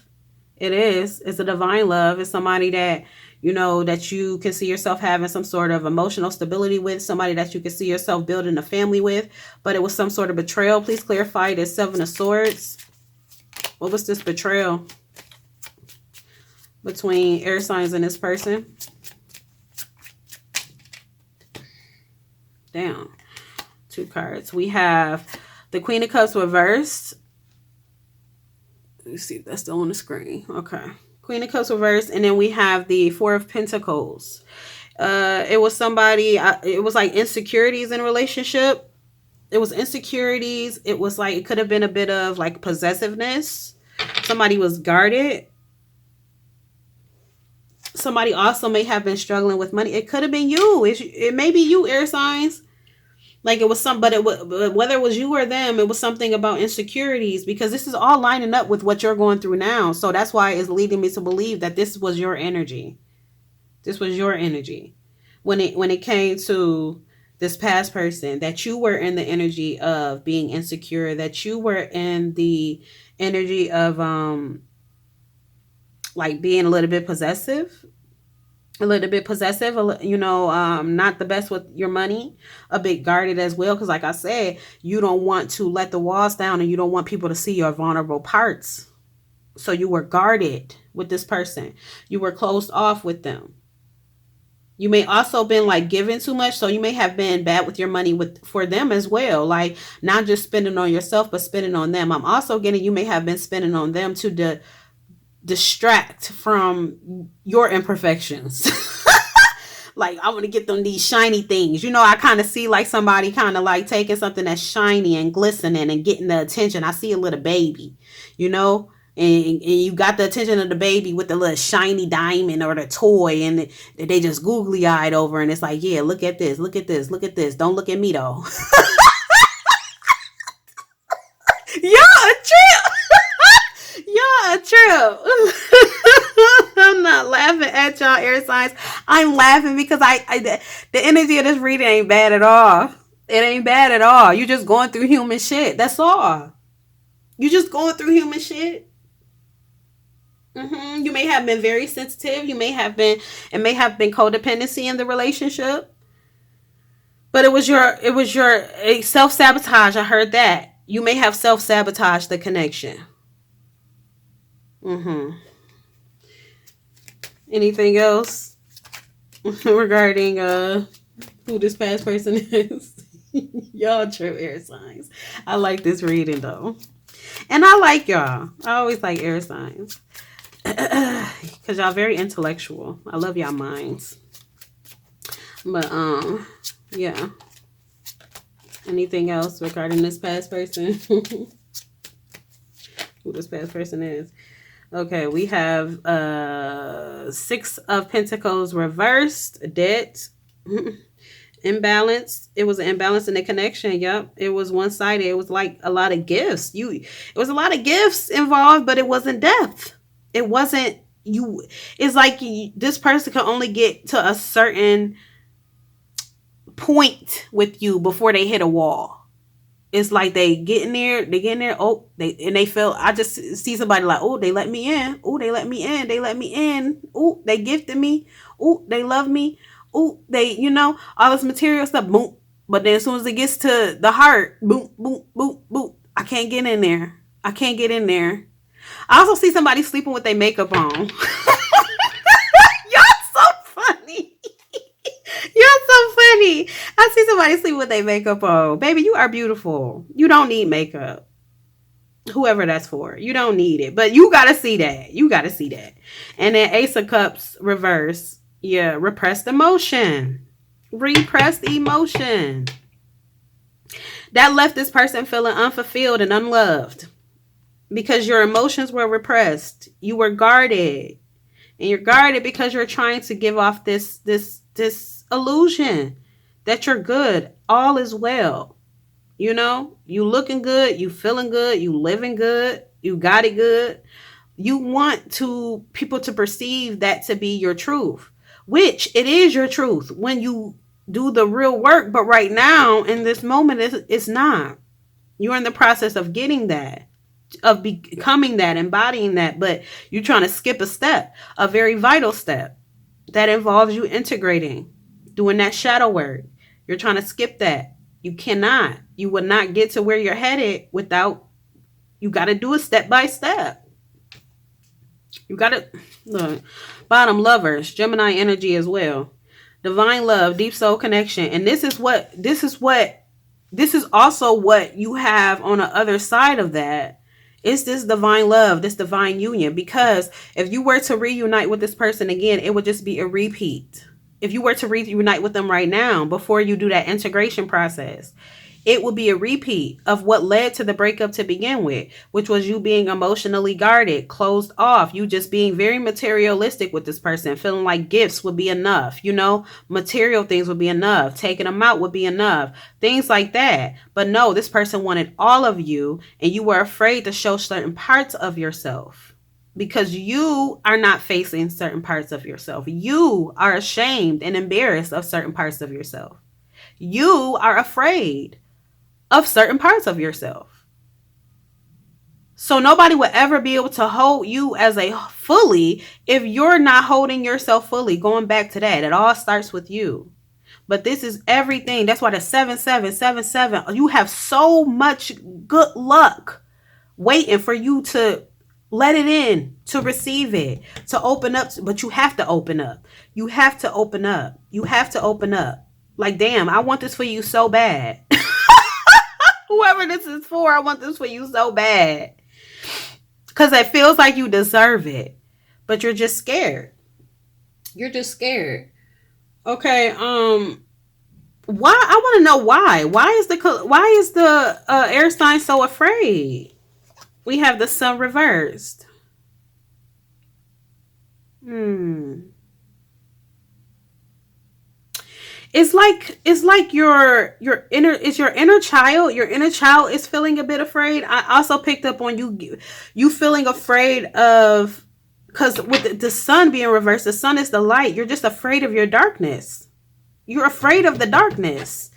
It is. It's a divine love. It's somebody that, that you can see yourself having some sort of emotional stability with, somebody that you can see yourself building a family with, but it was some sort of betrayal. Please clarify this Seven of Swords. What was this betrayal between air signs and this person? Damn. Two cards. We have the Queen of Cups reversed. Let me see if that's still on the screen. Okay. Queen of Cups reversed. And then we have the Four of Pentacles. It was somebody, it was like insecurities in a relationship. It was insecurities. It was like, it could have been a bit of like possessiveness. Somebody was guarded. Somebody also may have been struggling with money. It could have been you. It may be you, air signs. Like it was but whether it was you or them, it was something about insecurities, because this is all lining up with what you're going through now. So that's why it's leading me to believe that this was your energy. This was your energy when it came to this past person, that you were in the energy of being insecure, that you were in the energy of like being a little bit possessive, not the best with your money, a bit guarded as well. Because like I said, you don't want to let the walls down and you don't want people to see your vulnerable parts. So you were guarded with this person. You were closed off with them. You may also been like giving too much. So you may have been bad with your money for them as well. Like not just spending on yourself, but spending on them. I'm also getting, you may have been spending on them to distract from your imperfections. Like, I want to get them these shiny things. I kind of see like somebody kind of like taking something that's shiny and glistening and getting the attention. I see a little baby, and you got the attention of the baby with the little shiny diamond or the toy, and they just googly eyed over, and it's like, yeah, look at this, look at this, look at this. Don't look at me though. Yeah, a trip. Yeah, a trip. I'm not laughing at y'all, air signs. I'm laughing because the energy of this reading ain't bad at all. It ain't bad at all. You just going through human shit. That's all. You just going through human shit. You may have been very sensitive. It may have been codependency in the relationship. But it was your self-sabotage. I heard that. You may have self-sabotaged the connection. Anything else regarding who this past person is? Y'all true air signs. I like this reading though. And I like y'all. I always like air signs. Because y'all very intellectual. I love y'all minds. But yeah. Anything else regarding this past person? Who this past person is? Okay, we have Six of Pentacles reversed, debt, imbalance. It was an imbalance in the connection. Yep, it was one-sided. It was like a lot of gifts. It was a lot of gifts involved, but it wasn't depth. It wasn't you. It's like this person can only get to a certain point with you before they hit a wall. It's like they get in there, oh, they feel, I just see somebody like, oh, they let me in. Oh, they let me in. They let me in. Oh, they gifted me. Oh, they love me. Oh, they, all this material stuff. Boom. But then as soon as it gets to the heart, boom, boom, boom, boom. I can't get in there. I can't get in there. I also see somebody sleeping with their makeup on. Y'all so funny. You're so funny. I see somebody sleep with their makeup on. Baby, you are beautiful. You don't need makeup. Whoever that's for. You don't need it. But you got to see that. You got to see that. And then Ace of Cups reverse. Yeah, repressed emotion. Repressed emotion. That left this person feeling unfulfilled and unloved. Because your emotions were repressed. You were guarded. And you're guarded because you're trying to give off this illusion that you're good. All is well. You looking good, you feeling good, you living good, you got it good. You want people to perceive that to be your truth, which it is your truth when you do the real work. But right now, in this moment, it's not. You're in the process of getting that, of becoming that, embodying that, but you're trying to skip a step, a very vital step that involves you integrating, doing that shadow work. You're trying to skip that. You cannot. You will not get to where you're headed without, you got to do it step by step. You got to, look, bottom, Lovers, Gemini energy as well. Divine love, deep soul connection. And this is also what you have on the other side of that. It's this divine love, this divine union. Because if you were to reunite with this person again, it would just be a repeat. If you were to reunite with them right now, before you do that integration process, it would be a repeat of what led to the breakup to begin with, which was you being emotionally guarded, closed off, you just being very materialistic with this person, feeling like gifts would be enough, material things would be enough, taking them out would be enough, things like that. But no, this person wanted all of you, and you were afraid to show certain parts of yourself. Because you are not facing certain parts of yourself. You are ashamed and embarrassed of certain parts of yourself. You are afraid of certain parts of yourself. So nobody will ever be able to hold you as a fully if you're not holding yourself fully. Going back to that, it all starts with you. But this is everything. That's why the 7777, you have so much good luck waiting for you to let it in, to receive it, to open up. But you have to open up. You have to open up. You have to open up. Like, damn, I want this for you so bad. Whoever this is for, I want this for you so bad. Because it feels like you deserve it. But you're just scared. You're just scared. Okay, why? I want to know why. Why is the air sign so afraid? We have the sun reversed. It's like your inner child. Your inner child is feeling a bit afraid. I also picked up on you feeling afraid of, because with the sun being reversed, the sun is the light. You're just afraid of your darkness. You're afraid of the darkness.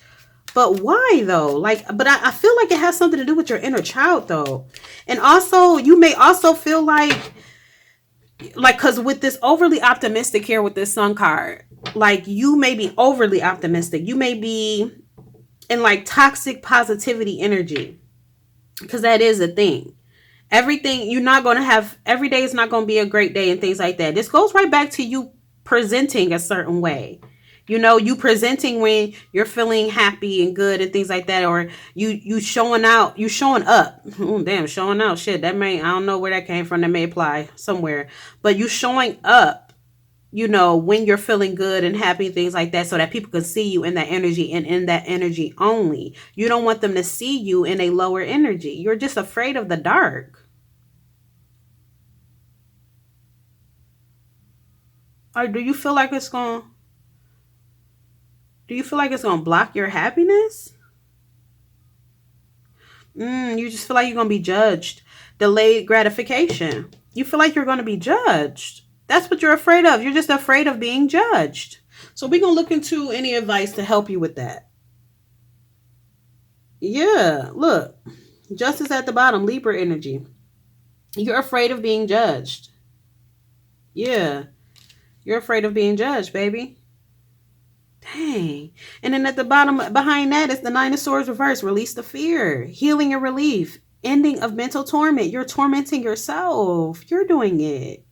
But why though? But I feel like it has something to do with your inner child though. And also you may also feel like because with this overly optimistic here with this sun card, like you may be overly optimistic. You may be in like toxic positivity energy, because that is a thing. Everything you're not going to have, every day is not going to be a great day and things like that. This goes right back to you presenting a certain way. You presenting when you're feeling happy and good and things like that, or you showing out, you showing up. Oh, damn, showing out. Shit, I don't know where that came from. That may apply somewhere, but you showing up, when you're feeling good and happy and things like that, so that people can see you in that energy and in that energy only. You don't want them to see you in a lower energy. You're just afraid of the dark. Or do you feel like it's going to block your happiness? You just feel like you're going to be judged. Delayed gratification. You feel like you're going to be judged. That's what you're afraid of. You're just afraid of being judged. So we're going to look into any advice to help you with that. Yeah, look. Justice at the bottom, Libra energy. You're afraid of being judged. Yeah. You're afraid of being judged, baby. Dang. And then at the bottom behind that is the Nine of Swords reverse. Release the fear. Healing and relief. Ending of mental torment. You're tormenting yourself. You're doing it.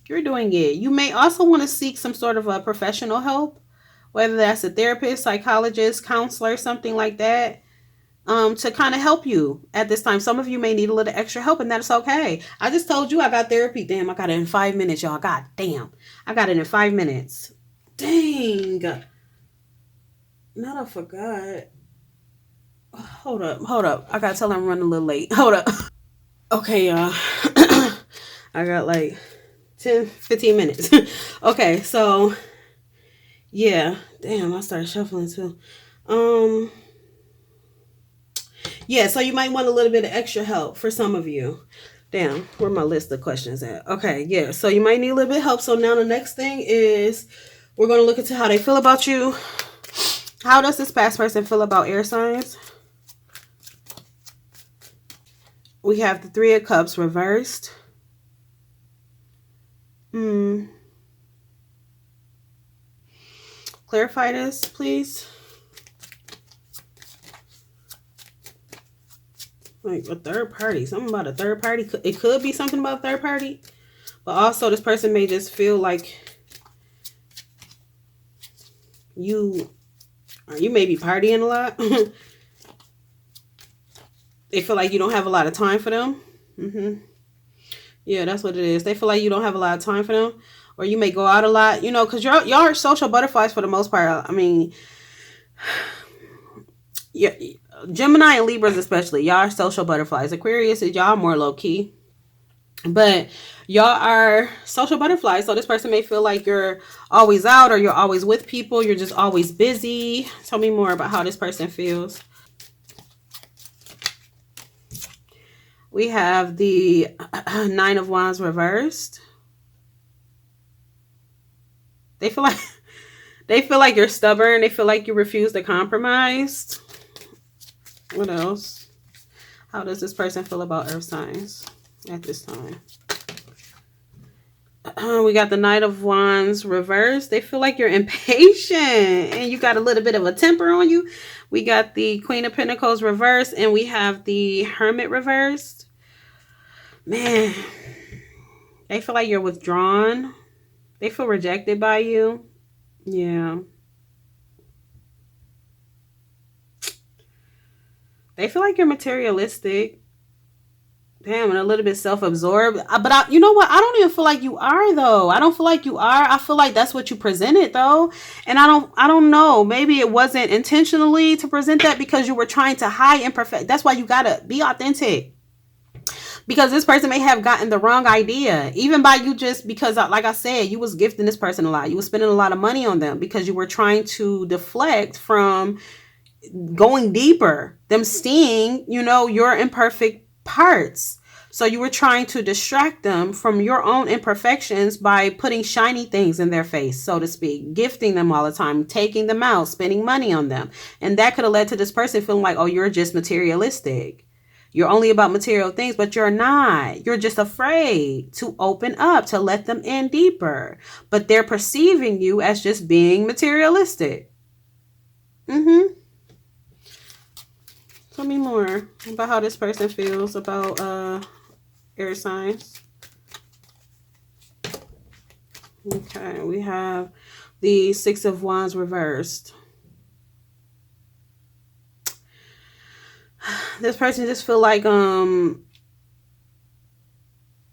You're doing it. You may also want to seek some sort of a professional help, whether that's a therapist, psychologist, counselor, something like that, to kind of help you at this time. Some of you may need a little extra help, and that's okay. I just told you I got therapy. Damn, I got it in 5 minutes, y'all. God damn. I got it in 5 minutes. Dang. Not I forgot. Hold up. I gotta tell her I'm running a little late. Hold up. Okay, y'all. I got like 10-15 minutes. Okay, so yeah. Damn, I started shuffling too. Yeah, so you might want a little bit of extra help for some of you. Damn, where my list of questions at? Okay, yeah, so you might need a little bit of help. So now the next thing is we're going to look into how they feel about you. How does this past person feel about air signs? We have the Three of Cups reversed. Clarify this, please. Like a third party. Something about a third party. It could be something about a third party. But also this person may just feel like you may be partying a lot. They feel like you don't have a lot of time for them. Yeah, that's what it is. They feel like you don't have a lot of time for them. Or you may go out a lot, because y'all are social butterflies for the most part. I mean, yeah, Gemini and Libras especially, y'all are social butterflies. Aquarius is y'all more low key. But y'all are social butterflies. So this person may feel like you're always out or you're always with people. You're just always busy. Tell me more about how this person feels. We have the Nine of Wands reversed. They feel like you're stubborn. They feel like you refuse to compromise. What else? How does this person feel about earth signs at this time? We got the Knight of Wands reversed. They feel like you're impatient and you got a little bit of a temper on you. We got the Queen of Pentacles reversed and we have the Hermit reversed. Man, they feel like you're withdrawn. They feel rejected by you. Yeah. They feel like you're materialistic. Damn, and a little bit self-absorbed. But you know what? I don't even feel like you are, though. I don't feel like you are. I feel like that's what you presented, though. And I don't know. Maybe it wasn't intentionally to present that because you were trying to hide imperfect. That's why you gotta be authentic. Because this person may have gotten the wrong idea. Even by you just because, like I said, you was gifting this person a lot. You was spending a lot of money on them because you were trying to deflect from going deeper. Them seeing, your imperfect parts. So you were trying to distract them from your own imperfections by putting shiny things in their face, so to speak, gifting them all the time, taking them out, spending money on them. And that could have led to this person feeling like, oh, you're just materialistic. You're only about material things, but you're not. You're just afraid to open up, to let them in deeper. But they're perceiving you as just being materialistic. Tell me more about how this person feels about air signs. Okay, we have the Six of Wands reversed. This person just feel like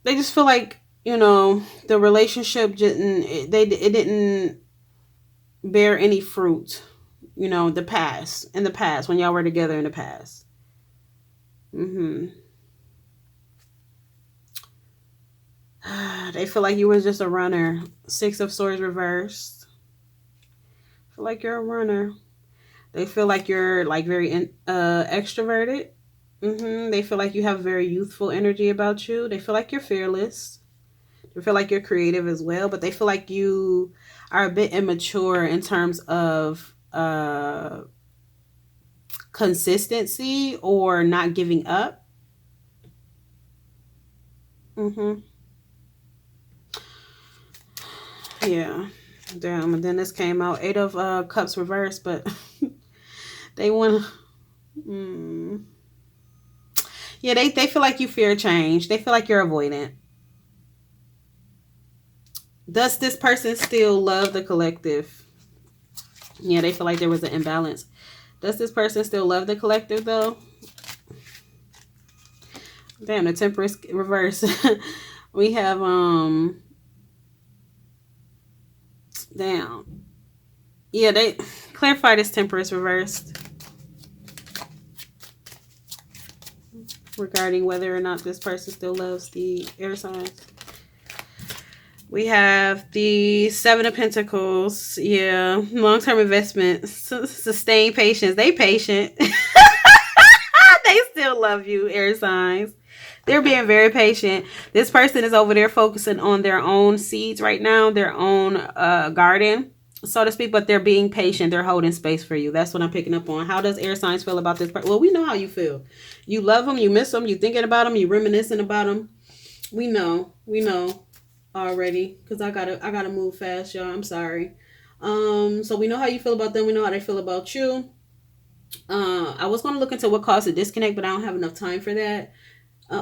they just feel like, the relationship didn't bear any fruit. In the past when y'all were together in the past. They feel like you were just a runner. Six of Swords reversed. Feel like you're a runner. They feel like you're like very extroverted. They feel like you have very youthful energy about you. They feel like you're fearless. They feel like you're creative as well, but they feel like you are a bit immature in terms of consistency or not giving up. Yeah. Damn. And then this came out 8 of Cups reversed, but they want to. Yeah, they feel like you fear change. They feel like you're avoidant. Does this person still love the collective? Yeah, they feel like there was an imbalance. Does this person still love the collective though? Damn, the Temperance reverse. We have damn. Yeah, they clarify this Temperance reversed regarding whether or not this person still loves the air signs. We have the 7 of Pentacles. Yeah, long-term investment, sustained patience. They patient. They still love you, air signs. They're being very patient. This person is over there focusing on their own seeds right now, their own garden, so to speak, but they're being patient. They're holding space for you. That's what I'm picking up on. How does air signs feel about this person? Well, we know how you feel. You love them, you miss them, you thinking about them, you reminiscing about them. We know already, because I gotta move fast, y'all. I'm sorry. So we know how you feel about them. We know how they feel about you. I was going to look into what caused the disconnect, but I don't have enough time for that.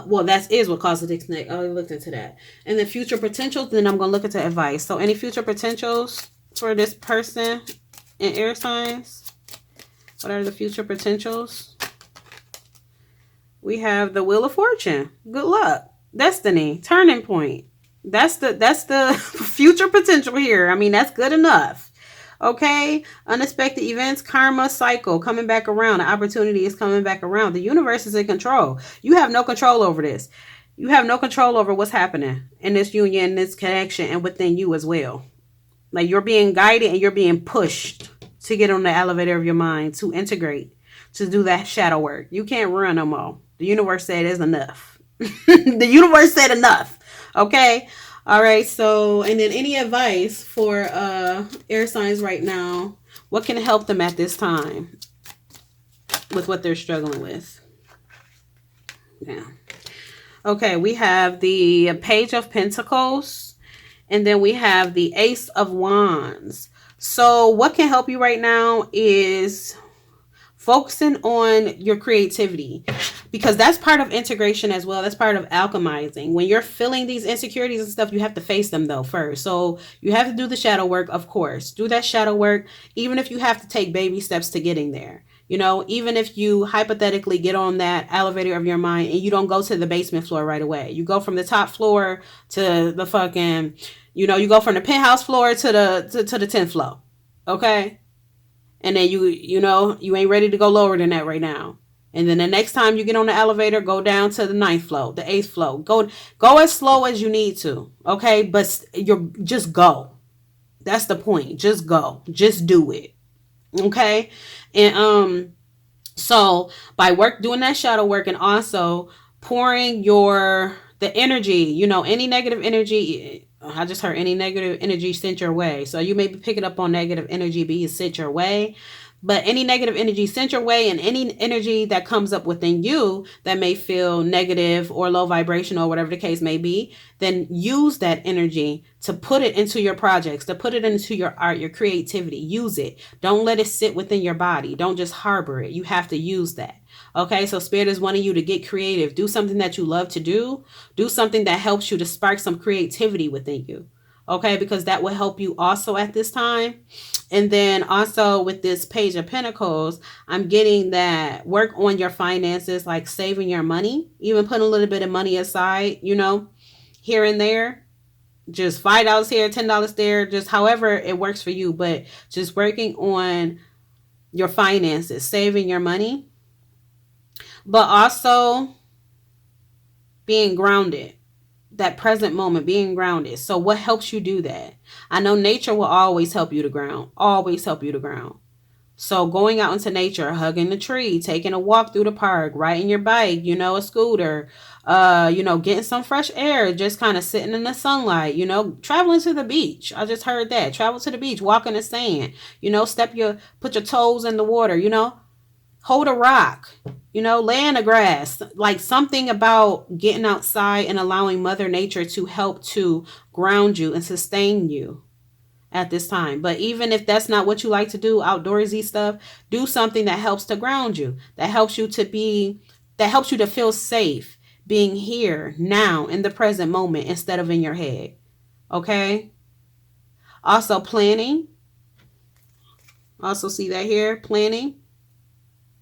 Well, that is what caused the disconnect. I already looked into that. And the future potentials, then I'm going to look into advice. So any future potentials for this person in air signs? What are the future potentials? We have the Wheel of Fortune. Good luck. Destiny. Turning point. That's the future potential here. I mean, that's good enough. Okay, unexpected events, karma cycle coming back around. The opportunity is coming back around. The universe is in control. You have no control over this. You have no control over what's happening in this union, this connection, and within you as well. Like, you're being guided and you're being pushed to get on the elevator of your mind, to integrate, to do that shadow work. You can't run no more. The universe said it's enough. The universe said enough. Okay. All right, so, and then any advice for air signs right now? What can help them at this time with what they're struggling with? Yeah. Okay, we have the Page of Pentacles, and then we have the Ace of Wands. So what can help you right now is focusing on your creativity, because that's part of integration as well. That's part of alchemizing. When you're feeling these insecurities and stuff, you have to face them though first. So you have to do the shadow work, of course. Do that shadow work, even if you have to take baby steps to getting there. You know, even if you hypothetically get on that elevator of your mind and you don't go to the basement floor right away. You go from the top floor to the fucking, you know, you go from the penthouse floor to the 10th floor. Okay? And then you know, you ain't ready to go lower than that right now. And then the next time you get on the elevator, go down to the 9th floor, the 8th floor. Go as slow as you need to. Okay? But you're just go. That's the point. Just go. Just do it. Okay? And so by doing that shadow work, and also pouring the energy, you know, any negative energy. I just heard any negative energy sent your way. So you may be picking up on negative energy being sent your way. But any negative energy sent your way, and any energy that comes up within you that may feel negative or low vibration or whatever the case may be, then use that energy to put it into your projects, to put it into your art, your creativity. Use it. Don't let it sit within your body. Don't just harbor it. You have to use that. Okay, so Spirit is wanting you to get creative. Do something that you love to do. Do something that helps you to spark some creativity within you. Okay, because that will help you also at this time. And then also with this Page of Pentacles, I'm getting that work on your finances, like saving your money, even putting a little bit of money aside, you know, here and there. Just $5 here, $10 there, just however it works for you. But just working on your finances, saving your money, but also being grounded. That present moment, being grounded. So what helps you do that? I know nature will always help you to ground. Always help you to ground. So going out into nature, hugging the tree, taking a walk through the park, riding your bike, you know, a scooter, you know, getting some fresh air, just kind of sitting in the sunlight, you know, traveling to the beach. I just heard that. Travel to the beach, walk in the sand, you know, put your toes in the water, you know. Hold a rock, lay in the grass, like something about getting outside and allowing Mother Nature to help to ground you and sustain you at this time. But even if that's not what you like to do, outdoorsy stuff, do something that helps to ground you, that helps you to feel safe being here now in the present moment instead of in your head. Okay? Also, planning. Also, see that here? Planning.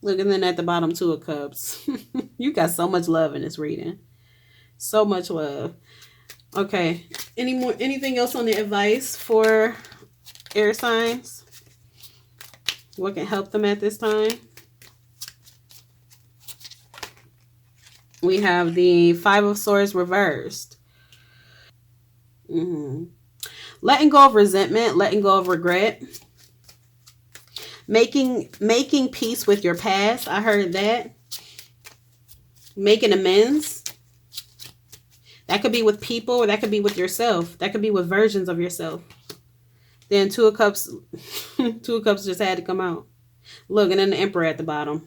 Look, and then at the bottom, Two of Cups. You got so much love in this reading. So much love. Okay. Anything else on the advice for air signs? What can help them at this time? We have the Five of Swords reversed. Letting go of resentment, letting go of regret. Making peace with your past. I heard that. Making amends. That could be with people, or that could be with yourself. That could be with versions of yourself. Then Two of Cups. Two of Cups just had to come out. Look, and then the Emperor at the bottom.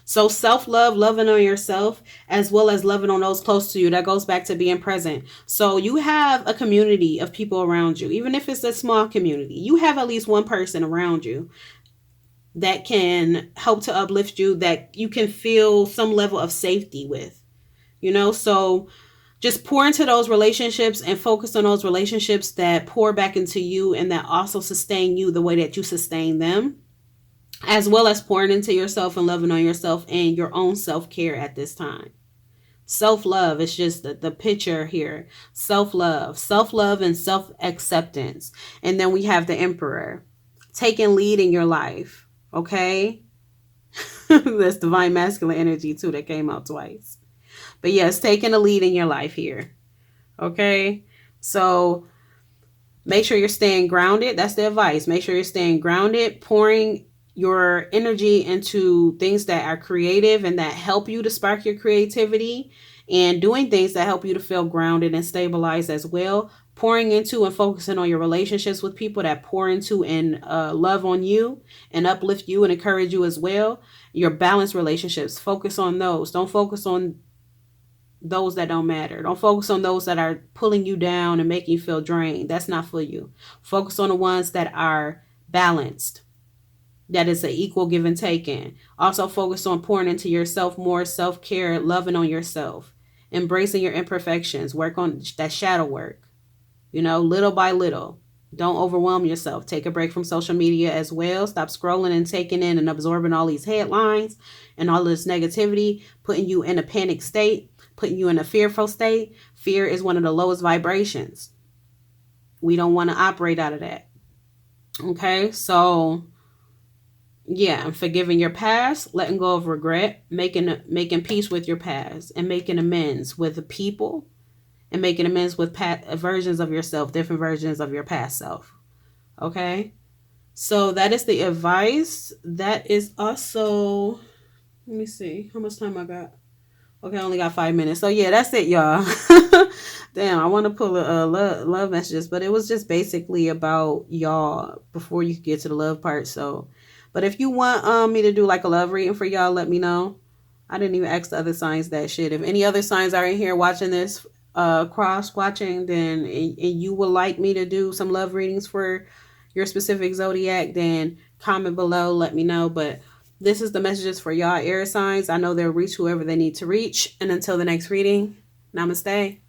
So self-love, loving on yourself, as well as loving on those close to you. That goes back to being present. So you have a community of people around you. Even if it's a small community, you have at least one person around you that can help to uplift you, that you can feel some level of safety with. So just pour into those relationships and focus on those relationships that pour back into you and that also sustain you the way that you sustain them, as well as pouring into yourself and loving on yourself and your own self-care at this time. Self-love is just the picture here. Self-love and self-acceptance. And then we have the Emperor taking lead in your life. Okay. That's divine masculine energy too that came out twice. But yes, taking the lead in your life here. Okay. So make sure you're staying grounded. That's the advice. Make sure you're staying grounded, pouring your energy into things that are creative and that help you to spark your creativity, and doing things that help you to feel grounded and stabilized as well. Pouring into and focusing on your relationships with people that pour into and love on you and uplift you and encourage you as well. Your balanced relationships, focus on those. Don't focus on those that don't matter. Don't focus on those that are pulling you down and making you feel drained. That's not for you. Focus on the ones that are balanced. That is an equal give and take in. Also focus on pouring into yourself more, self-care, loving on yourself, embracing your imperfections, work on that shadow work, little by little. Don't overwhelm yourself. Take a break from social media as well. Stop scrolling and taking in and absorbing all these headlines and all this negativity, putting you in a panic state, putting you in a fearful state. Fear is one of the lowest vibrations. We don't want to operate out of that. Okay, so yeah, forgiving your past, letting go of regret, making peace with your past, and making amends with the people, and making amends with versions of yourself, different versions of your past self. Okay, so that is the advice. That is also, let me see how much time I got. Okay, I only got 5 minutes. So yeah, that's it, y'all. Damn, I want to pull a love messages, but it was just basically about y'all before you get to the love part. So, but if you want me to do like a love reading for y'all, let me know. I didn't even ask the other signs that shit. If any other signs are in here watching this, cross watching, then and you would like me to do some love readings for your specific zodiac, then comment below, let me know. But this is the messages for y'all air signs. I know they'll reach whoever they need to reach. And until the next reading, namaste.